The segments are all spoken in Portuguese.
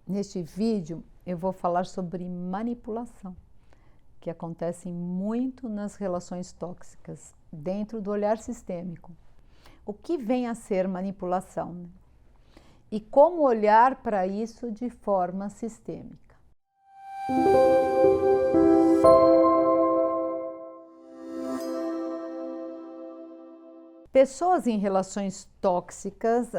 Neste vídeo eu vou falar sobre manipulação, que acontece muito nas relações tóxicas, dentro do olhar sistêmico. O que vem a ser manipulação, né? E como olhar para isso de forma sistêmica. Pessoas em relações tóxicas,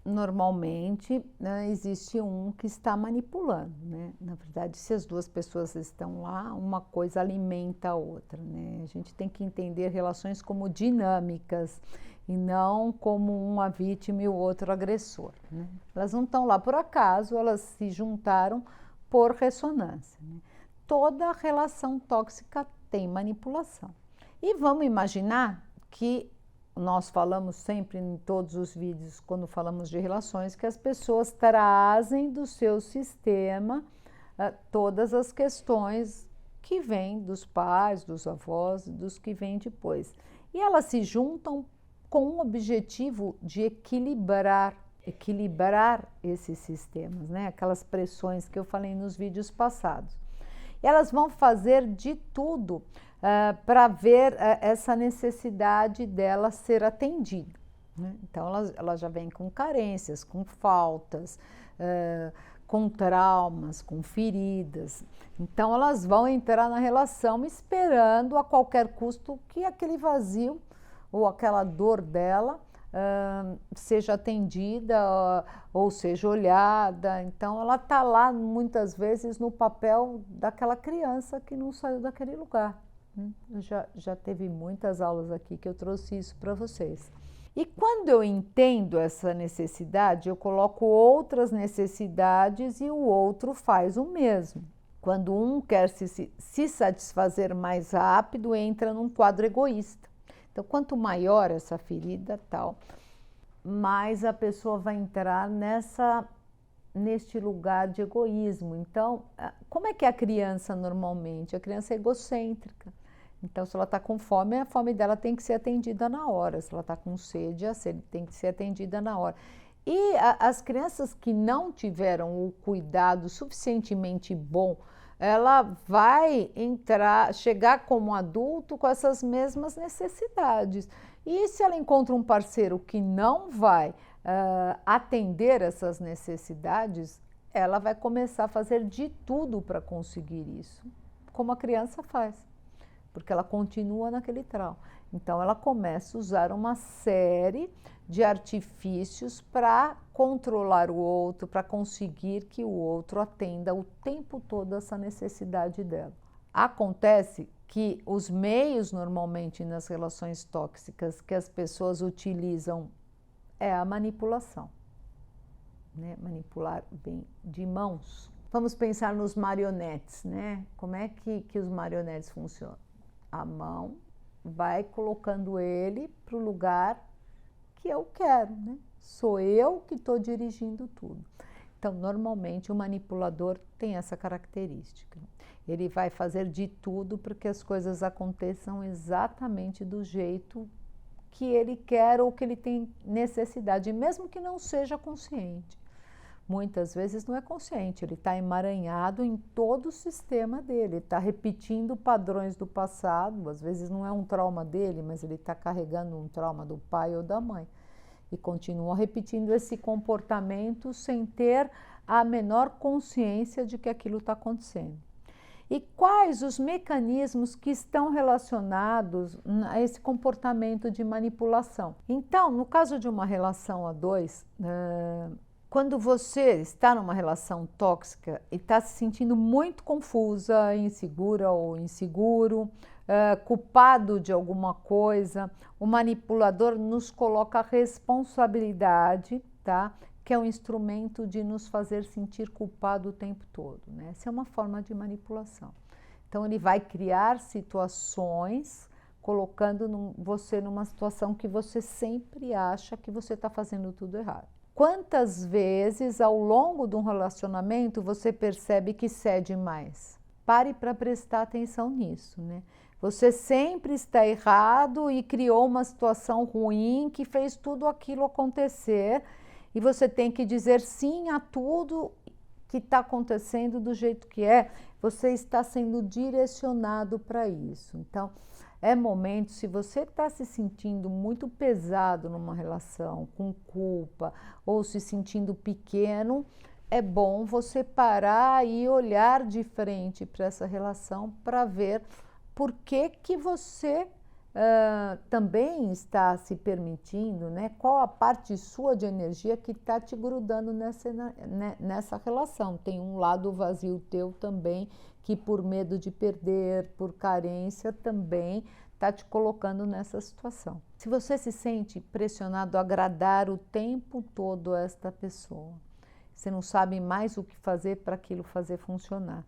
normalmente existe um que está manipulando, né? Na verdade, se as duas pessoas estão lá, uma coisa alimenta a outra, né? A gente tem que entender relações como dinâmicas e não como uma vítima e o outro agressor, né? Elas não estão lá por acaso, elas se juntaram por ressonância, né? Toda relação tóxica tem manipulação. E vamos imaginar que nós falamos sempre em todos os vídeos, quando falamos de relações, que as pessoas trazem do seu sistema todas as questões que vêm dos pais, dos avós, dos que vêm depois. E elas se juntam com o objetivo de equilibrar esses sistemas, né? Aquelas pressões que eu falei nos vídeos passados. E elas vão fazer de tudo para ver essa necessidade dela ser atendida, né? Então, ela já vem com carências, com faltas, com traumas, com feridas. Então, elas vão entrar na relação esperando a qualquer custo que aquele vazio ou aquela dor dela seja atendida ou seja olhada. Então, ela está lá muitas vezes no papel daquela criança que não saiu daquele lugar. Já teve muitas aulas aqui que eu trouxe isso para vocês. E quando eu entendo essa necessidade, eu coloco outras necessidades e o outro faz o mesmo. Quando um quer se satisfazer mais rápido, entra num quadro egoísta. Então, quanto maior essa ferida, mais a pessoa vai entrar neste lugar de egoísmo. Então, como é que é a criança normalmente? A criança é egocêntrica. Então, se ela está com fome, a fome dela tem que ser atendida na hora. Se ela está com sede, a sede tem que ser atendida na hora. E as crianças que não tiveram o cuidado suficientemente bom, ela vai chegar como adulto com essas mesmas necessidades. E se ela encontra um parceiro que não vai atender essas necessidades, ela vai começar a fazer de tudo para conseguir isso, como a criança faz, porque ela continua naquele trauma. Então, ela começa a usar uma série de artifícios para controlar o outro, para conseguir que o outro atenda o tempo todo essa necessidade dela. Acontece que os meios, normalmente, nas relações tóxicas que as pessoas utilizam é a manipulação, né? Manipular bem de mãos. Vamos pensar nos marionetes, né? Como é que os marionetes funcionam? A mão vai colocando ele para o lugar que eu quero, né? Sou eu que estou dirigindo tudo. Então, normalmente, o manipulador tem essa característica. Ele vai fazer de tudo para que as coisas aconteçam exatamente do jeito que ele quer ou que ele tem necessidade, mesmo que não seja consciente. Muitas vezes não é consciente, ele está emaranhado em todo o sistema dele, está repetindo padrões do passado, às vezes não é um trauma dele, mas ele está carregando um trauma do pai ou da mãe. E continua repetindo esse comportamento sem ter a menor consciência de que aquilo está acontecendo. E quais os mecanismos que estão relacionados a esse comportamento de manipulação? Então, no caso de uma relação a dois, quando você está numa relação tóxica e está se sentindo muito confusa, insegura ou inseguro, culpado de alguma coisa, o manipulador nos coloca a responsabilidade, tá? Que é um instrumento de nos fazer sentir culpado o tempo todo, né? Essa é uma forma de manipulação. Então, ele vai criar situações colocando você numa situação que você sempre acha que você está fazendo tudo errado. Quantas vezes ao longo de um relacionamento você percebe que cede mais? Pare para prestar atenção nisso, né? Você sempre está errado e criou uma situação ruim que fez tudo aquilo acontecer e você tem que dizer sim a tudo que está acontecendo do jeito que é, você está sendo direcionado para isso. Então, é momento, se você está se sentindo muito pesado numa relação, com culpa, ou se sentindo pequeno, é bom você parar e olhar de frente para essa relação para ver por que você também está se permitindo, né? Qual a parte sua de energia que está te grudando nessa relação. Tem um lado vazio teu também, que por medo de perder, por carência, também está te colocando nessa situação. Se você se sente pressionado a agradar o tempo todo a esta pessoa, você não sabe mais o que fazer para aquilo fazer funcionar.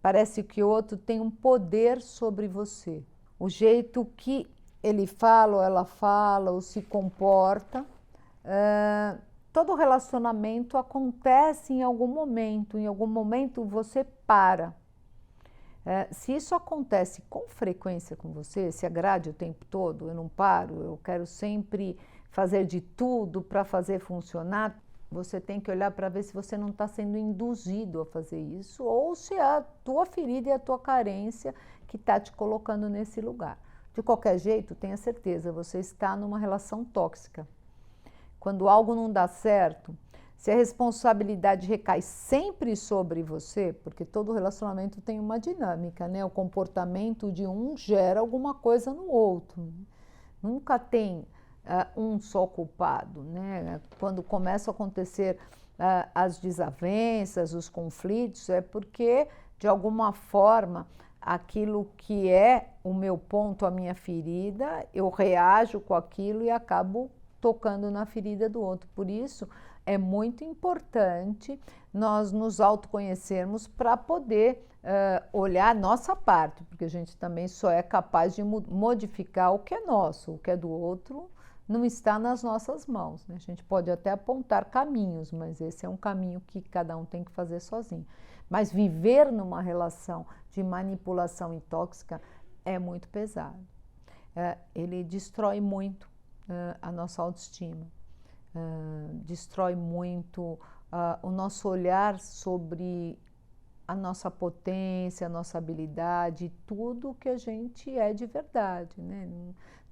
Parece que o outro tem um poder sobre você. O jeito que ele fala ou ela fala ou se comporta, todo relacionamento acontece em algum momento você para. Se isso acontece com frequência com você, se agrade o tempo todo, eu não paro, eu quero sempre fazer de tudo para fazer funcionar, você tem que olhar para ver se você não está sendo induzido a fazer isso ou se é a tua ferida e a tua carência que está te colocando nesse lugar. De qualquer jeito, tenha certeza, você está numa relação tóxica. Quando algo não dá certo, se a responsabilidade recai sempre sobre você, porque todo relacionamento tem uma dinâmica, né? O comportamento de um gera alguma coisa no outro. Nunca tem um só culpado, né? Quando começam a acontecer as desavenças, os conflitos, é porque, de alguma forma, aquilo que é o meu ponto, a minha ferida, eu reajo com aquilo e acabo tocando na ferida do outro. Por isso, é muito importante nós nos autoconhecermos para poder olhar a nossa parte, porque a gente também só é capaz de modificar o que é nosso, o que é do outro não está nas nossas mãos, né? A gente pode até apontar caminhos, mas esse é um caminho que cada um tem que fazer sozinho. Mas viver numa relação de manipulação e tóxica é muito pesado. Ele destrói muito a nossa autoestima, destrói muito o nosso olhar sobre a nossa potência, a nossa habilidade, tudo que a gente é de verdade, né?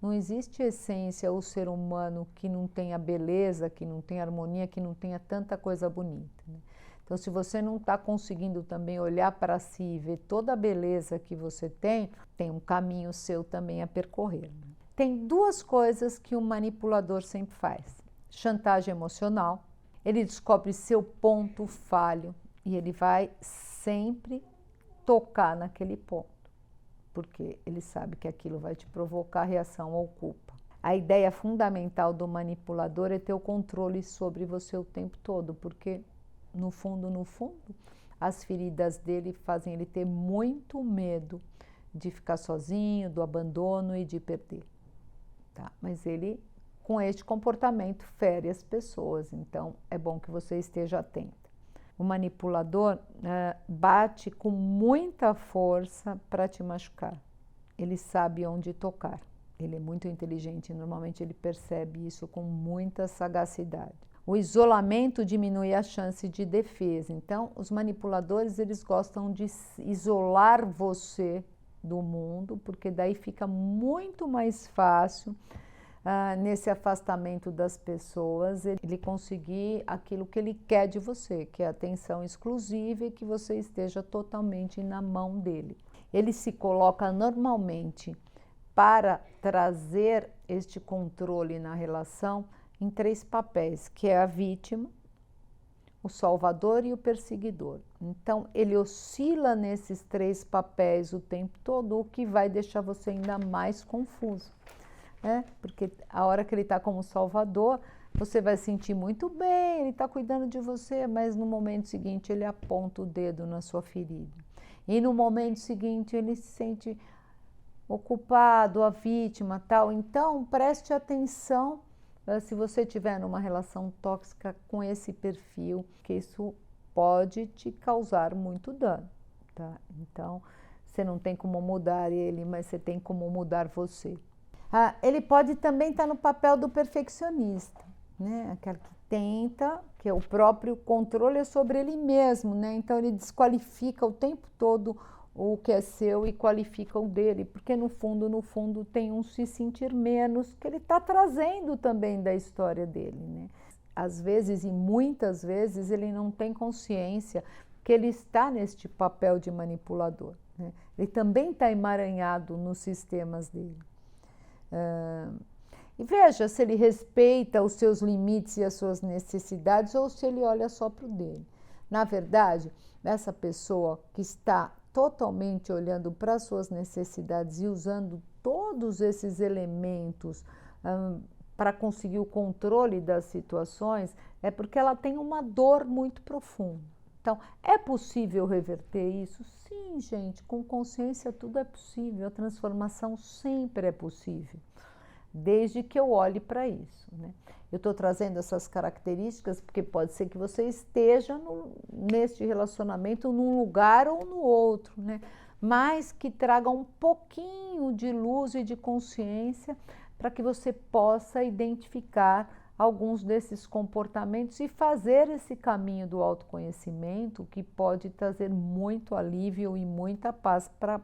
Não existe essência ou ser humano que não tenha beleza, que não tenha harmonia, que não tenha tanta coisa bonita, né? Então, se você não está conseguindo também olhar para si e ver toda a beleza que você tem um caminho seu também a percorrer, né? Tem duas coisas que o manipulador sempre faz. Chantagem emocional, ele descobre seu ponto falho e ele vai sempre tocar naquele ponto, porque ele sabe que aquilo vai te provocar reação ou culpa. A ideia fundamental do manipulador é ter o controle sobre você o tempo todo, porque no fundo, as feridas dele fazem ele ter muito medo de ficar sozinho, do abandono e de perder. Tá? Mas ele, com este comportamento, fere as pessoas, então é bom que você esteja atenta. O manipulador bate com muita força para te machucar. Ele sabe onde tocar. Ele é muito inteligente, normalmente ele percebe isso com muita sagacidade. O isolamento diminui a chance de defesa. Então, os manipuladores, eles gostam de isolar você do mundo, porque daí fica muito mais fácil nesse afastamento das pessoas, ele conseguir aquilo que ele quer de você, que é atenção exclusiva e que você esteja totalmente na mão dele. Ele se coloca normalmente para trazer este controle na relação em 3 papéis, que é a vítima, o salvador e o perseguidor. Então, ele oscila nesses 3 papéis o tempo todo, o que vai deixar você ainda mais confuso. Porque a hora que ele está como salvador, você vai sentir muito bem, ele está cuidando de você, mas no momento seguinte ele aponta o dedo na sua ferida. E no momento seguinte ele se sente o culpado, a vítima, tal. Então, preste atenção se você tiver numa relação tóxica com esse perfil, que isso pode te causar muito dano, tá? Então, você não tem como mudar ele, mas você tem como mudar você. Ele pode também estar no papel do perfeccionista, né? Aquela que tenta que é o próprio controle sobre ele mesmo, né? Então ele desqualifica o tempo todo o que é seu e qualifica o dele, porque no fundo tem um se sentir menos que ele está trazendo também da história dele, né? Às vezes e muitas vezes ele não tem consciência que ele está neste papel de manipulador, né? Ele também está emaranhado nos sistemas dele. E veja se ele respeita os seus limites e as suas necessidades ou se ele olha só para o dele. Na verdade, essa pessoa que está totalmente olhando para as suas necessidades e usando todos esses elementos para conseguir o controle das situações, é porque ela tem uma dor muito profunda. Então, é possível reverter isso? Sim, gente, com consciência tudo é possível, a transformação sempre é possível, desde que eu olhe para isso, né? Eu estou trazendo essas características porque pode ser que você esteja neste relacionamento num lugar ou no outro, né? Mas que traga um pouquinho de luz e de consciência para que você possa identificar alguns desses comportamentos e fazer esse caminho do autoconhecimento, que pode trazer muito alívio e muita paz para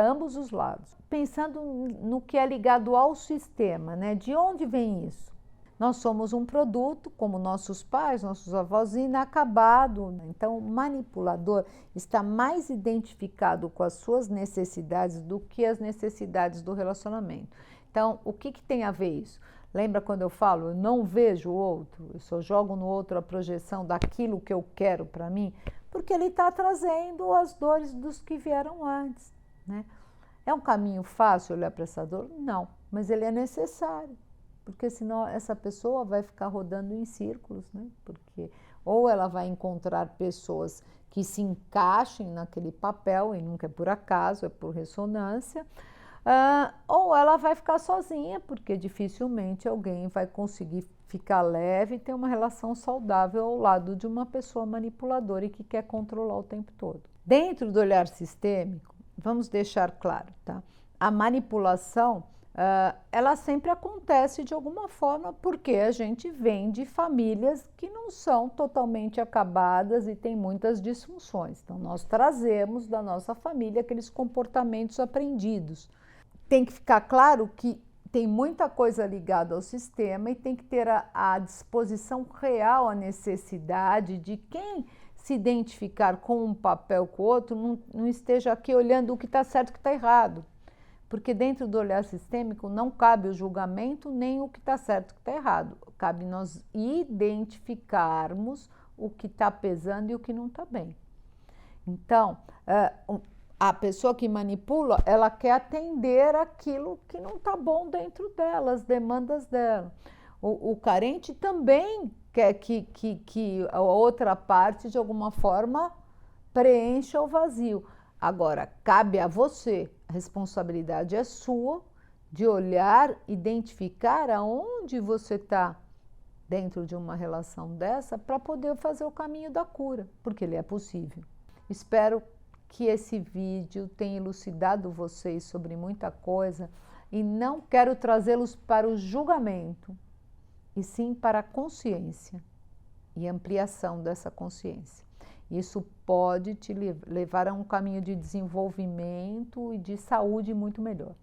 ambos os lados. Pensando no que é ligado ao sistema, né? De onde vem isso? Nós somos um produto, como nossos pais, nossos avós, inacabado. Então, o manipulador está mais identificado com as suas necessidades do que as necessidades do relacionamento. Então, o que tem a ver isso? Lembra quando eu falo, eu não vejo o outro, eu só jogo no outro a projeção daquilo que eu quero para mim? Porque ele está trazendo as dores dos que vieram antes, né? É um caminho fácil olhar para essa dor? Não, mas ele é necessário, porque senão essa pessoa vai ficar rodando em círculos, né? Porque ou ela vai encontrar pessoas que se encaixem naquele papel, e nunca é por acaso, é por ressonância, ou ela vai ficar sozinha, porque dificilmente alguém vai conseguir ficar leve e ter uma relação saudável ao lado de uma pessoa manipuladora e que quer controlar o tempo todo. Dentro do olhar sistêmico, vamos deixar claro, tá? A manipulação, ela sempre acontece de alguma forma porque a gente vem de famílias que não são totalmente acabadas e tem muitas disfunções. Então, nós trazemos da nossa família aqueles comportamentos aprendidos. Tem que ficar claro que tem muita coisa ligada ao sistema e tem que ter a disposição real, a necessidade de quem se identificar com um papel com o outro não esteja aqui olhando o que está certo e o que está errado. Porque dentro do olhar sistêmico não cabe o julgamento nem o que está certo e o que está errado. Cabe nós identificarmos o que está pesando e o que não está bem. Então, a pessoa que manipula, ela quer atender aquilo que não está bom dentro dela, as demandas dela. O carente também quer que a outra parte, de alguma forma, preencha o vazio. Agora, cabe a você, a responsabilidade é sua, de olhar, identificar aonde você está dentro de uma relação dessa para poder fazer o caminho da cura, porque ele é possível. Espero que esse vídeo tenha elucidado vocês sobre muita coisa e não quero trazê-los para o julgamento, e sim para a consciência e ampliação dessa consciência. Isso pode te levar a um caminho de desenvolvimento e de saúde muito melhor.